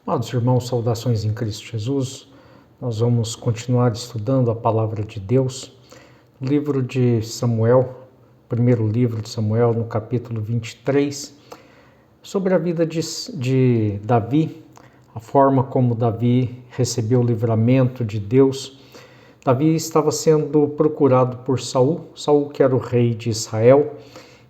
Amados irmãos, saudações em Cristo Jesus. Nós vamos continuar estudando a palavra de Deus. O livro de Samuel, primeiro livro de Samuel, no capítulo 23, sobre a vida de Davi, a forma como Davi recebeu o livramento de Deus. Davi estava sendo procurado por Saul, que era o rei de Israel,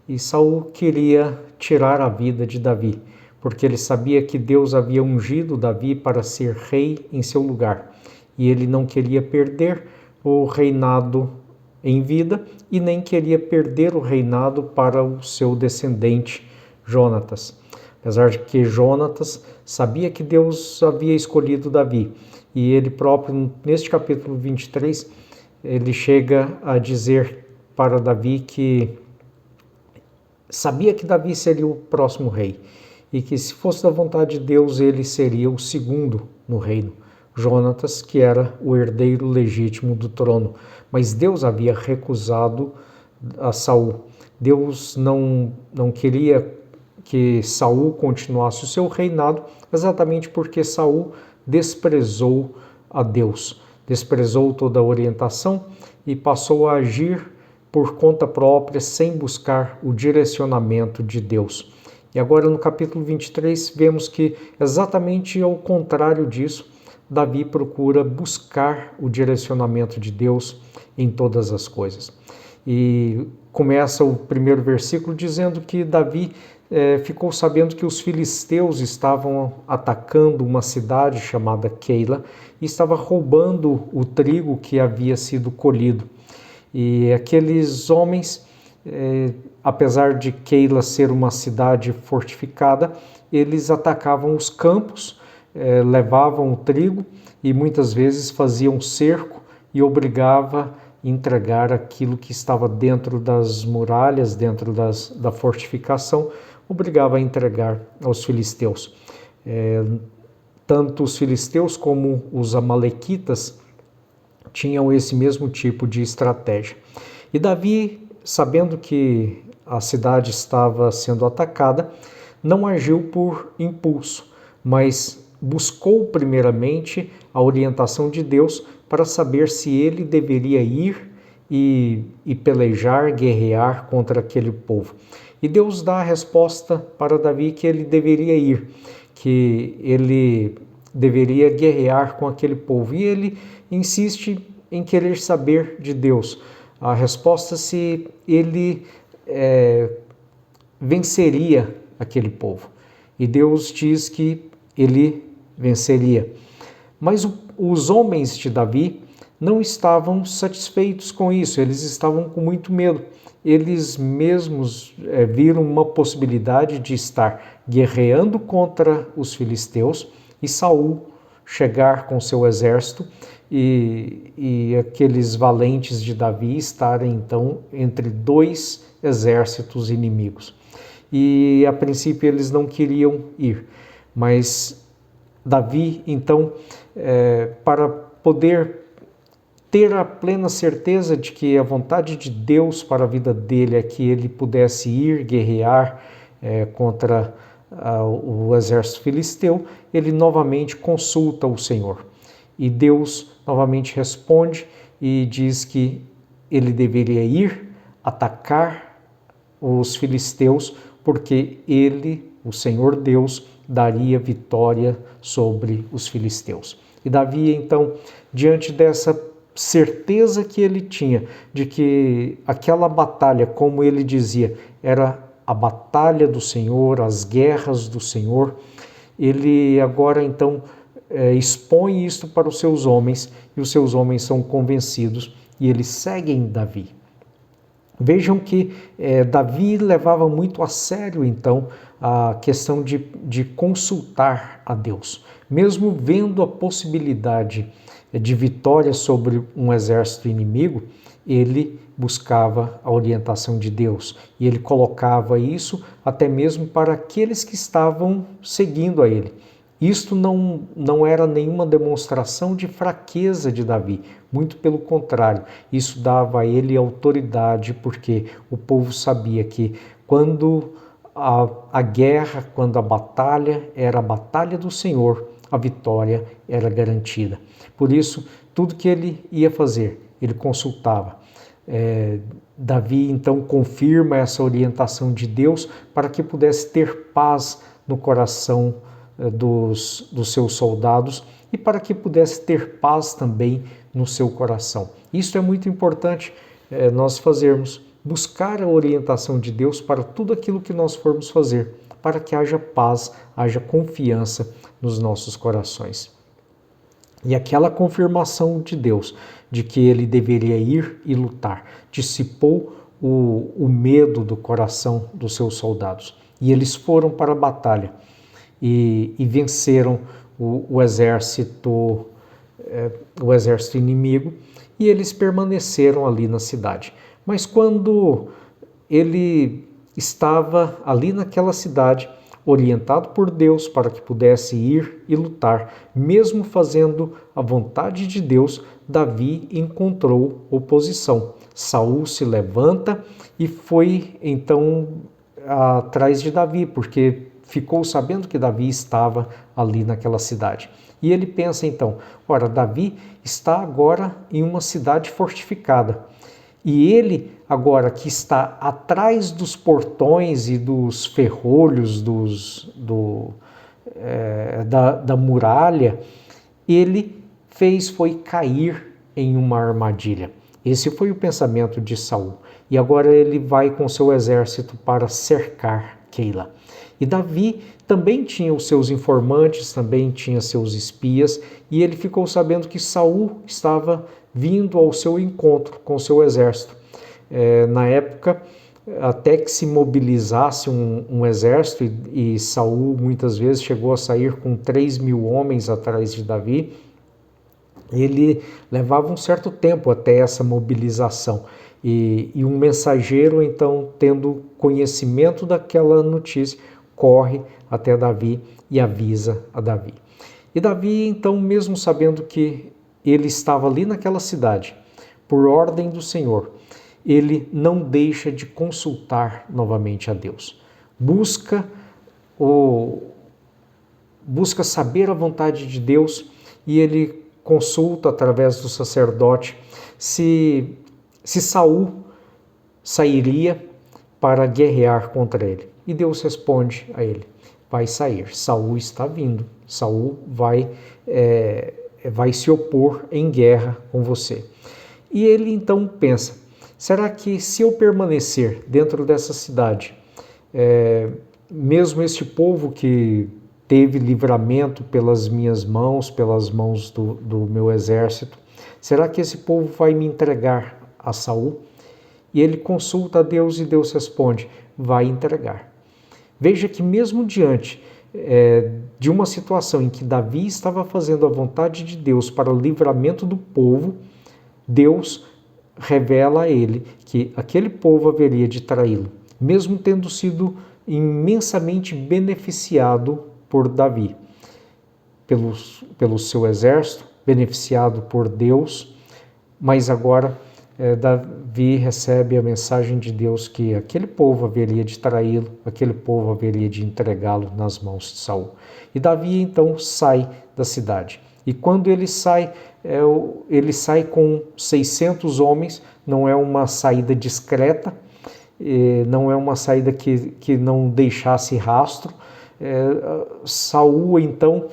e Saul queria tirar a vida de Davi, porque ele sabia que Deus havia ungido Davi para ser rei em seu lugar, e ele não queria perder o reinado em vida e nem queria perder o reinado para o seu descendente Jonatas. Apesar de que Jonatas sabia que Deus havia escolhido Davi, e ele próprio, neste capítulo 23, ele chega a dizer para Davi que sabia que Davi seria o próximo rei, e que se fosse da vontade de Deus, ele seria o segundo no reino. Jonatas, que era o herdeiro legítimo do trono, mas Deus havia recusado a Saul. Deus não queria que Saul continuasse o seu reinado, exatamente porque Saul desprezou a Deus, desprezou toda a orientação e passou a agir por conta própria, sem buscar o direcionamento de Deus. E agora no capítulo 23 vemos que exatamente ao contrário disso, Davi procura buscar o direcionamento de Deus em todas as coisas. E começa o primeiro versículo dizendo que Davi ficou sabendo que os filisteus estavam atacando uma cidade chamada Keila e estava roubando o trigo que havia sido colhido. E aqueles homens, apesar de Keila ser uma cidade fortificada, eles atacavam os campos, levavam o trigo e muitas vezes faziam cerco e obrigava a entregar aquilo que estava dentro das muralhas, dentro da fortificação, obrigava a entregar aos filisteus. Tanto os filisteus como os amalequitas tinham esse mesmo tipo de estratégia. E Davi, sabendo que a cidade estava sendo atacada, não agiu por impulso, mas buscou primeiramente a orientação de Deus para saber se ele deveria ir e pelejar, guerrear contra aquele povo. E Deus dá a resposta para Davi que ele deveria ir, que ele deveria guerrear com aquele povo. E ele insiste em querer saber de Deus a resposta se ele venceria aquele povo. E Deus diz que ele venceria. Mas os homens de Davi não estavam satisfeitos com isso, eles estavam com muito medo. Eles mesmos viram uma possibilidade de estar guerreando contra os filisteus e Saul chegar com seu exército e aqueles valentes de Davi estarem então entre dois exércitos inimigos. E a princípio eles não queriam ir, mas Davi então, para poder ter a plena certeza de que a vontade de Deus para a vida dele é que ele pudesse ir guerrear contra o exército filisteu, ele novamente consulta o Senhor. E Deus novamente responde e diz que ele deveria ir atacar os filisteus, porque ele, o Senhor Deus, daria vitória sobre os filisteus. E Davi, então, diante dessa certeza que ele tinha de que aquela batalha, como ele dizia, era a batalha do Senhor, as guerras do Senhor, ele agora então expõe isto para os seus homens, e os seus homens são convencidos e eles seguem Davi. Vejam que Davi levava muito a sério então a questão de consultar a Deus. Mesmo vendo a possibilidade de vitória sobre um exército inimigo, ele buscava a orientação de Deus e ele colocava isso até mesmo para aqueles que estavam seguindo a ele. Isto não era nenhuma demonstração de fraqueza de Davi, muito pelo contrário, isso dava a ele autoridade, porque o povo sabia que quando a guerra, quando a batalha era a batalha do Senhor, a vitória era garantida. Por isso, tudo que ele ia fazer, ele consultava. Davi então confirma essa orientação de Deus para que pudesse ter paz no coração dos seus soldados e para que pudesse ter paz também no seu coração. Isso é muito importante nós fazermos, buscar a orientação de Deus para tudo aquilo que nós formos fazer, para que haja paz, haja confiança nos nossos corações. E aquela confirmação de Deus de que ele deveria ir e lutar dissipou o medo do coração dos seus soldados. E eles foram para a batalha e venceram o exército inimigo, e eles permaneceram ali na cidade. Mas quando ele estava ali naquela cidade, orientado por Deus para que pudesse ir e lutar, mesmo fazendo a vontade de Deus, Davi encontrou oposição. Saul se levanta e foi então atrás de Davi, porque ficou sabendo que Davi estava ali naquela cidade. E ele pensa então, ora, Davi está agora em uma cidade fortificada. E ele, agora que está atrás dos portões e dos ferrolhos da muralha, ele foi cair em uma armadilha. Esse foi o pensamento de Saul. E agora ele vai com seu exército para cercar Keila. E Davi também tinha os seus informantes, também tinha seus espias, e ele ficou sabendo que Saul estava vindo ao seu encontro com seu exército. Na época, até que se mobilizasse um exército, e Saul muitas vezes chegou a sair com 3.000 homens atrás de Davi, ele levava um certo tempo até essa mobilização. E um mensageiro, então, tendo conhecimento daquela notícia, corre até Davi e avisa a Davi. E Davi, então, mesmo sabendo que ele estava ali naquela cidade, por ordem do Senhor, ele não deixa de consultar novamente a Deus. Busca saber a vontade de Deus, e ele consulta através do sacerdote se Saul sairia para guerrear contra ele. E Deus responde a ele: vai sair, Saul está vindo, Saul vai se opor em guerra com você. E ele então pensa, será que se eu permanecer dentro dessa cidade, mesmo este povo que teve livramento pelas minhas mãos, pelas mãos do meu exército, será que esse povo vai me entregar a Saul? E ele consulta a Deus e Deus responde: vai entregar. Veja que mesmo diante de uma situação em que Davi estava fazendo a vontade de Deus para o livramento do povo, Deus revela a ele que aquele povo haveria de traí-lo, mesmo tendo sido imensamente beneficiado por Davi, pelo seu exército, beneficiado por Deus, mas agora Davi recebe a mensagem de Deus que aquele povo haveria de traí-lo, aquele povo haveria de entregá-lo nas mãos de Saul. E Davi então sai da cidade. E quando ele sai com 600 homens, não é uma saída discreta, não é uma saída que não deixasse rastro. Saul então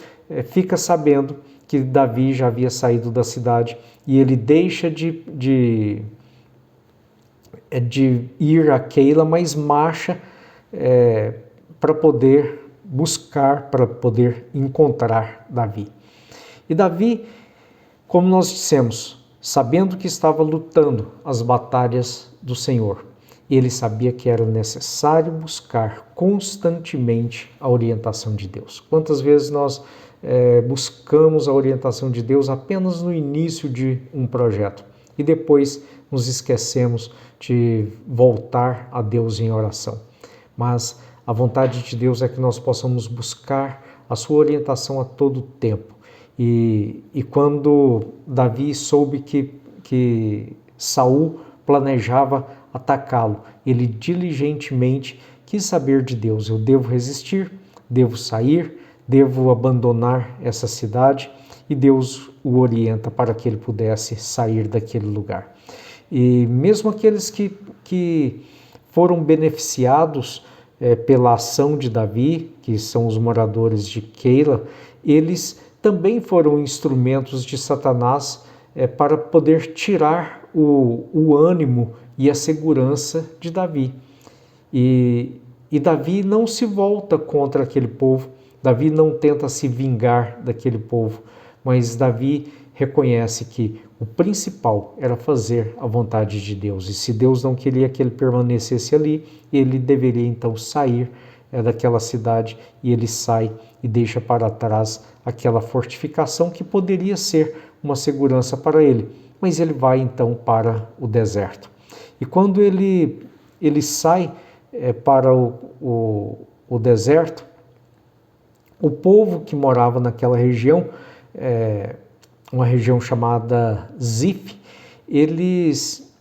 fica sabendo que Davi já havia saído da cidade, e ele deixa de ir a Keila, mas marcha para poder buscar, para poder encontrar Davi. E Davi, como nós dissemos, sabendo que estava lutando as batalhas do Senhor, ele sabia que era necessário buscar constantemente a orientação de Deus. Quantas vezes nós buscamos a orientação de Deus apenas no início de um projeto e depois nos esquecemos de voltar a Deus em oração. Mas a vontade de Deus é que nós possamos buscar a sua orientação a todo tempo. E quando Davi soube que Saul planejava atacá-lo, ele diligentemente quis saber de Deus: eu devo resistir, devo sair, devo abandonar essa cidade, e Deus o orienta para que ele pudesse sair daquele lugar. E mesmo aqueles que foram beneficiados pela ação de Davi, que são os moradores de Keila, eles também foram instrumentos de Satanás para poder tirar o ânimo e a segurança de Davi. E Davi não se volta contra aquele povo, Davi não tenta se vingar daquele povo, mas Davi reconhece que o principal era fazer a vontade de Deus. E se Deus não queria que ele permanecesse ali, ele deveria então sair daquela cidade, e ele sai e deixa para trás aquela fortificação que poderia ser uma segurança para ele. Mas ele vai então para o deserto. E quando ele sai para o deserto, o povo que morava naquela região, uma região chamada Zif, eles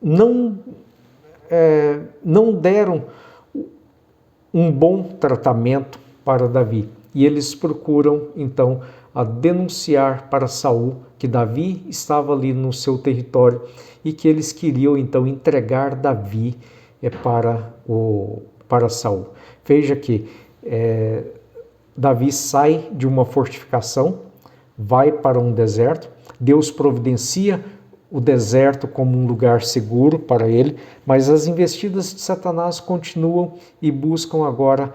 não deram um bom tratamento para Davi. E eles procuram, então, a denunciar para Saul que Davi estava ali no seu território e que eles queriam, então, entregar Davi para Saul. Veja que Davi sai de uma fortificação, vai para um deserto, Deus providencia o deserto como um lugar seguro para ele, mas as investidas de Satanás continuam e buscam agora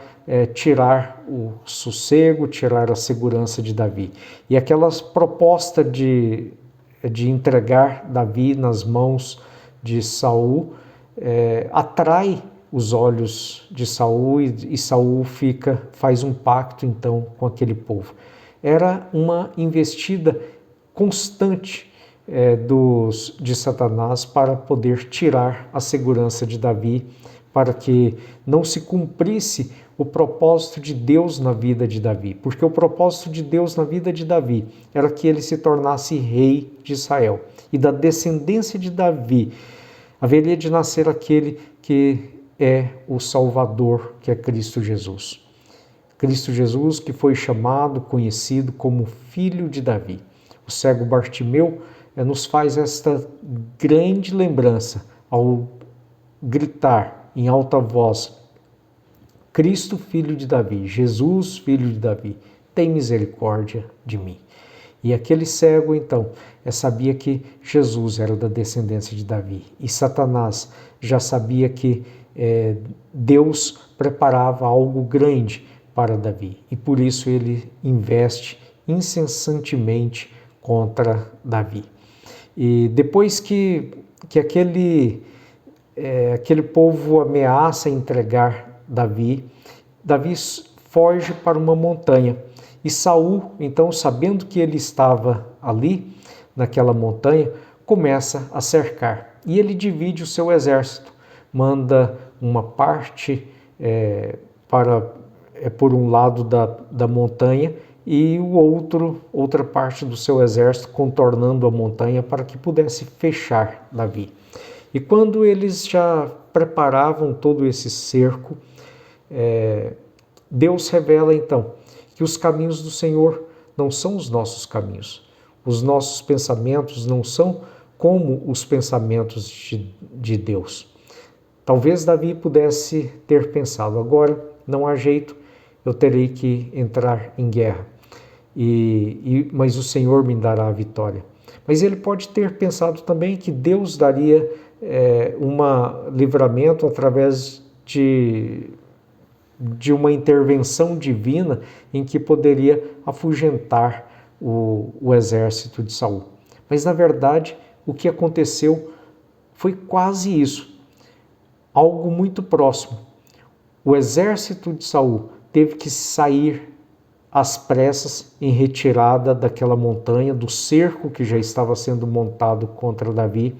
tirar o sossego, tirar a segurança de Davi. E aquela proposta de entregar Davi nas mãos de Saul atrai os olhos de Saul, e Saul faz um pacto então com aquele povo. Era uma investida constante de Satanás para poder tirar a segurança de Davi, para que não se cumprisse o propósito de Deus na vida de Davi, porque o propósito de Deus na vida de Davi era que ele se tornasse rei de Israel, e da descendência de Davi haveria de nascer aquele que é o Salvador, que é Cristo Jesus. Cristo Jesus, que foi chamado, conhecido como Filho de Davi. O cego Bartimeu nos faz esta grande lembrança ao gritar em alta voz: Cristo, Filho de Davi, Jesus, Filho de Davi, tem misericórdia de mim. E aquele cego, então, sabia que Jesus era da descendência de Davi. E Satanás já sabia que Deus preparava algo grande para Davi. E por isso ele investe incessantemente contra Davi. E depois que aquele povo ameaça entregar Davi, Davi foge para uma montanha. E Saul, então, sabendo que ele estava ali, naquela montanha, começa a cercar. E ele divide o seu exército, manda uma parte por um lado da montanha, e outra parte do seu exército contornando a montanha para que pudesse fechar Davi. E quando eles já preparavam todo esse cerco, Deus revela então que os caminhos do Senhor não são os nossos caminhos. Os nossos pensamentos não são como os pensamentos de Deus. Talvez Davi pudesse ter pensado: agora não há jeito, eu terei que entrar em guerra, mas o Senhor me dará a vitória. Mas ele pode ter pensado também que Deus daria um livramento através de uma intervenção divina em que poderia afugentar o exército de Saul. Mas na verdade o que aconteceu foi quase isso, algo muito próximo. O exército de Saul teve que sair às pressas em retirada daquela montanha, do cerco que já estava sendo montado contra Davi,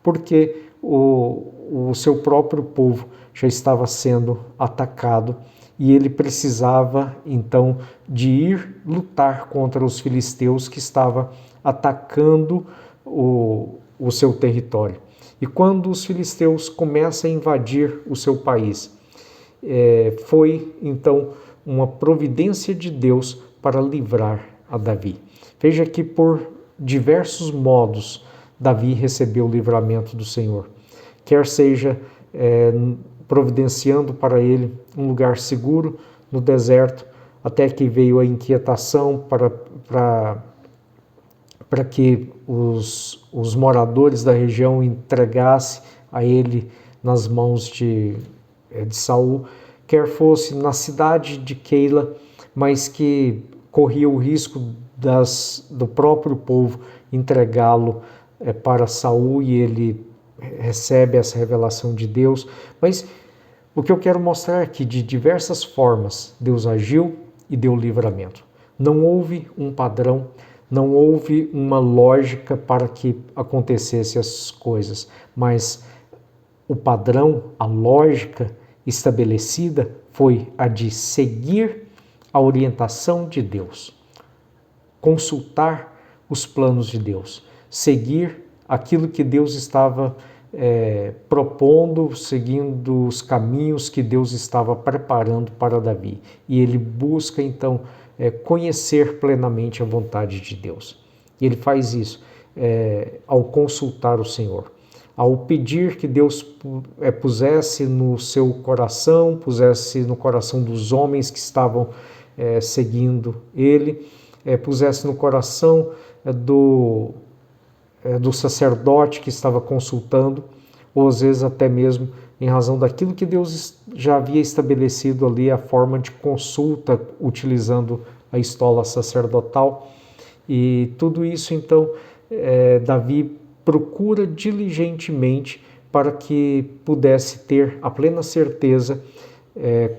porque o seu próprio povo já estava sendo atacado e ele precisava então de ir lutar contra os filisteus que estavam atacando o seu território. E quando os filisteus começam a invadir o seu país, foi então uma providência de Deus para livrar a Davi. Veja que por diversos modos Davi recebeu o livramento do Senhor, quer seja providenciando para ele um lugar seguro no deserto, até que veio a inquietação para que os moradores da região entregassem a ele nas mãos de Saul, quer fosse na cidade de Keila, mas que corria o risco do próprio povo entregá-lo para Saul, e ele recebe essa revelação de Deus. Mas o que eu quero mostrar é que de diversas formas Deus agiu e deu livramento. Não houve um padrão, não houve uma lógica para que acontecessem as coisas, mas o padrão, a lógica estabelecida foi a de seguir a orientação de Deus, consultar os planos de Deus, seguir aquilo que Deus estava propondo, seguindo os caminhos que Deus estava preparando para Davi. E ele busca então conhecer plenamente a vontade de Deus. E ele faz isso ao consultar o Senhor, ao pedir que Deus pusesse no seu coração, pusesse no coração dos homens que estavam seguindo ele, pusesse no coração do sacerdote que estava consultando, ou às vezes até mesmo em razão daquilo que Deus já havia estabelecido ali, a forma de consulta utilizando a estola sacerdotal. E tudo isso então Davi procura diligentemente para que pudesse ter a plena certeza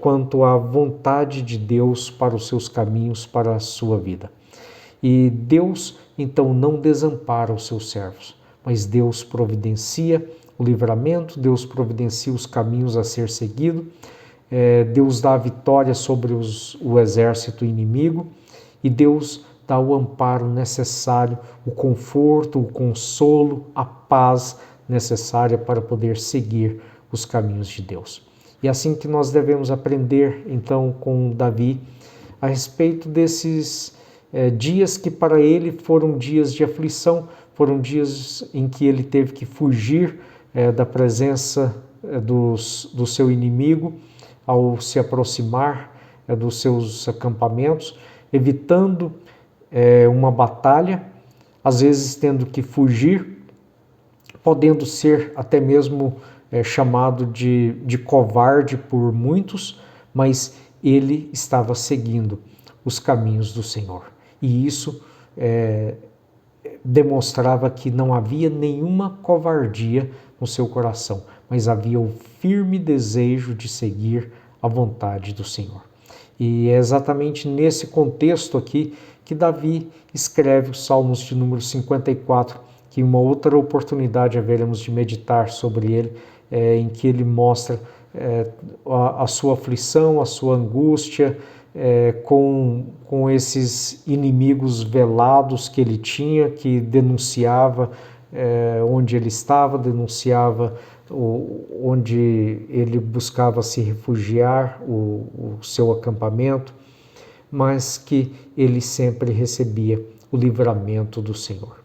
quanto à vontade de Deus para os seus caminhos, para a sua vida. E Deus então não desampara os seus servos, mas Deus providencia o livramento, Deus providencia os caminhos a ser seguido, Deus dá a vitória sobre o exército inimigo, e Deus dá o amparo necessário, o conforto, o consolo, a paz necessária para poder seguir os caminhos de Deus. E assim que nós devemos aprender então com Davi a respeito desses dias que para ele foram dias de aflição, foram dias em que ele teve que fugir da presença do seu inimigo ao se aproximar dos seus acampamentos, evitando uma batalha, às vezes tendo que fugir, podendo ser até mesmo chamado de covarde por muitos, mas ele estava seguindo os caminhos do Senhor. E isso demonstrava que não havia nenhuma covardia no seu coração, mas havia o firme desejo de seguir a vontade do Senhor. E é exatamente nesse contexto aqui que Davi escreve os Salmos de número 54, que em uma outra oportunidade haveremos de meditar sobre ele, em que ele mostra a sua aflição, a sua angústia, com esses inimigos velados que ele tinha, que denunciava onde ele estava, denunciava onde ele buscava se refugiar, o seu acampamento, mas que ele sempre recebia o livramento do Senhor.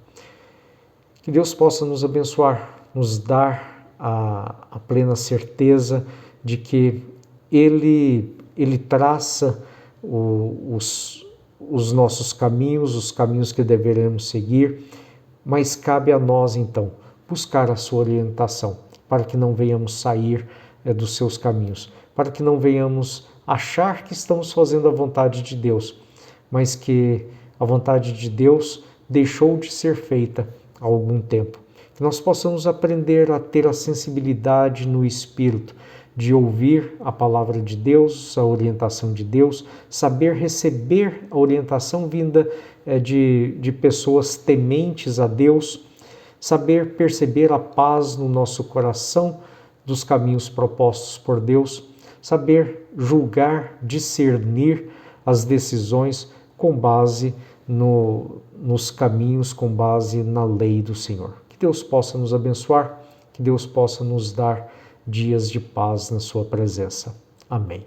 Que Deus possa nos abençoar, nos dar a plena certeza de que Ele traça os nossos caminhos, os caminhos que deveremos seguir, mas cabe a nós então buscar a sua orientação, para que não venhamos sair dos seus caminhos, para que não venhamos achar que estamos fazendo a vontade de Deus, mas que a vontade de Deus deixou de ser feita há algum tempo. Que nós possamos aprender a ter a sensibilidade no Espírito, de ouvir a palavra de Deus, a orientação de Deus, saber receber a orientação vinda de pessoas tementes a Deus, saber perceber a paz no nosso coração dos caminhos propostos por Deus, saber julgar, discernir as decisões com base nos caminhos, com base na lei do Senhor. Que Deus possa nos abençoar, que Deus possa nos dar dias de paz na sua presença. Amém.